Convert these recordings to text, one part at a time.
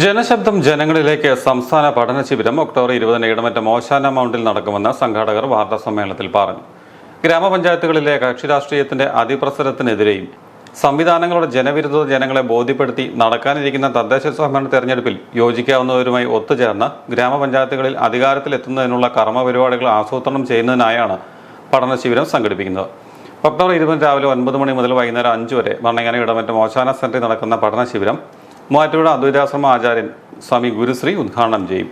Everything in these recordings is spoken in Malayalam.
ജനശബ്ദം ജനങ്ങളിലേക്ക് സംസ്ഥാന പഠന ശിബിരം ഒക്ടോബർ 20 ഇടമറ്റം ഓശാന മൗണ്ടിൽ നടക്കുമെന്ന് സംഘാടകർ വാർത്താ സമ്മേളനത്തിൽ പറഞ്ഞു. ഗ്രാമപഞ്ചായത്തുകളിലെ കക്ഷി രാഷ്ട്രീയത്തിന്റെ അതിപ്രസരത്തിനെതിരെയും സംവിധാനങ്ങളുടെ ജനവിരുദ്ധത ജനങ്ങളെ ബോധ്യപ്പെടുത്തി നടക്കാനിരിക്കുന്ന തദ്ദേശ സ്വയംഭരണ തെരഞ്ഞെടുപ്പിൽ യോജിക്കാവുന്നവരുമായി ഒത്തുചേർന്ന് ഗ്രാമപഞ്ചായത്തുകളിൽ അധികാരത്തിലെത്തുന്നതിനുള്ള കർമ്മപരിപാടികൾ ആസൂത്രണം ചെയ്യുന്നതിനായാണ് പഠന ശിബിരം സംഘടിപ്പിക്കുന്നത്. ഒക്ടോബർ 20 രാവിലെ 9 മണി മുതൽ വൈകുന്നേരം 5 വരെ ഭരണങ്ങാന ഇടമറ്റം ഓശാന സെന്ററിൽ നടക്കുന്ന പഠന ശിബിരം മൂവാറ്റുപുഴ അദ്വൈതാശ്രമ ആചാര്യൻ സ്വാമി ഗുരുശ്രീ ഉദ്ഘാടനം ചെയ്യും.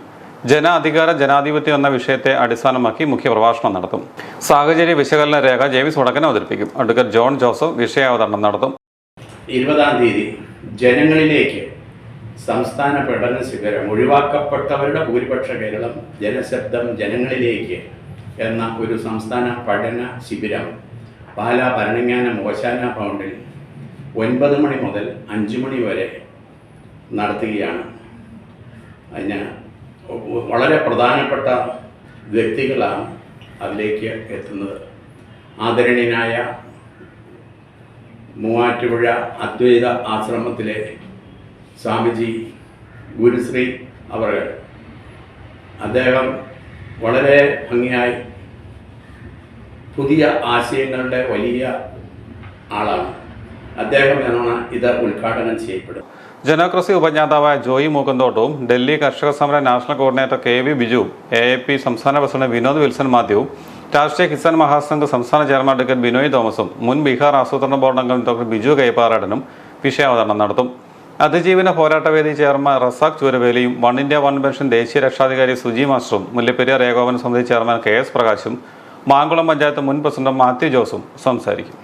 ജനാധിപത്യം എന്ന വിഷയത്തെ അടിസ്ഥാനമാക്കി മുഖ്യപ്രഭാഷണം നടത്തും. സാഹചര്യ വിശകലന രേഖ ജെയിംസ് വടക്കൻ അവതരിപ്പിക്കും. അഡ്വക്കേറ്റ് ജോൺ ജോസഫ് വിഷയാവതരണം നടത്തും. 20-ാം തീയതി ജനങ്ങളിലേക്ക് സംസ്ഥാന പഠന ശിബിരം ഒഴിവാക്കപ്പെട്ടവരുടെ ഭൂരിപക്ഷ കേരളം ജനശബ്ദം ജനങ്ങളിലേക്ക് എന്ന ഒരു സംസ്ഥാന പഠന ശിബിരം പാലാ ഭരണങ്ങാനം ഓശാന മൗണ്ടിൽ 9 മണി മുതൽ 5 മണി വരെ നടത്തുകയാണ്. അതിന് വളരെ പ്രധാനപ്പെട്ട വ്യക്തികളാണ് അതിലേക്ക് എത്തുന്നത്. ആദരണീയനായ മൂവാറ്റുപുഴ അദ്വൈത ആശ്രമത്തിലെ സ്വാമിജി ഗുരുശ്രീ അവർ, അദ്ദേഹം വളരെ ഭംഗിയായി പുതിയ ആശയങ്ങളുടെ വലിയ ആളാണ്. അദ്ദേഹമാണ് ഇത് ഉദ്ഘാടനം ചെയ്യപ്പെടും. ജനോക്രസി ഉപജ്ഞാതാവായ ജോയി മൂക്കന്തോട്ടവും ഡൽഹി കർഷക സമര നാഷണൽ കോർഡിനേറ്റർ KV ബിജുവും AAP സംസ്ഥാന പ്രസിഡന്റ് വിനോദ് വിൽസൺ മാത്യുവും രാഷ്ട്രീയ കിസാൻ മഹാസംഘ് സംസ്ഥാന ചെയർമാൻ അഡ്വക്കേറ്റ് ബിനോയ് തോമസും മുൻ ബീഹാർ ആസൂത്രണ ബോർഡ് അംഗം ഡോക്ടർ ബിജു കൈപ്പാറാടനും വിഷയാവതരണം നടത്തും. അതിജീവന പോരാട്ടവേദി ചെയർമാൻ റസാഖ് ചൂരവേലിയും വൺ ഇന്ത്യ വൺ പെൻഷൻ ദേശീയ രക്ഷാധികാരി സുജി മാസ്റ്ററും മുല്ലപ്പെരിയാർ ഏകോപന സമിതി ചെയർമാൻ KS പ്രകാശും മാങ്കുളം പഞ്ചായത്ത് മുൻ പ്രസിഡന്റ് മാത്യു ജോസും സംസാരിക്കും.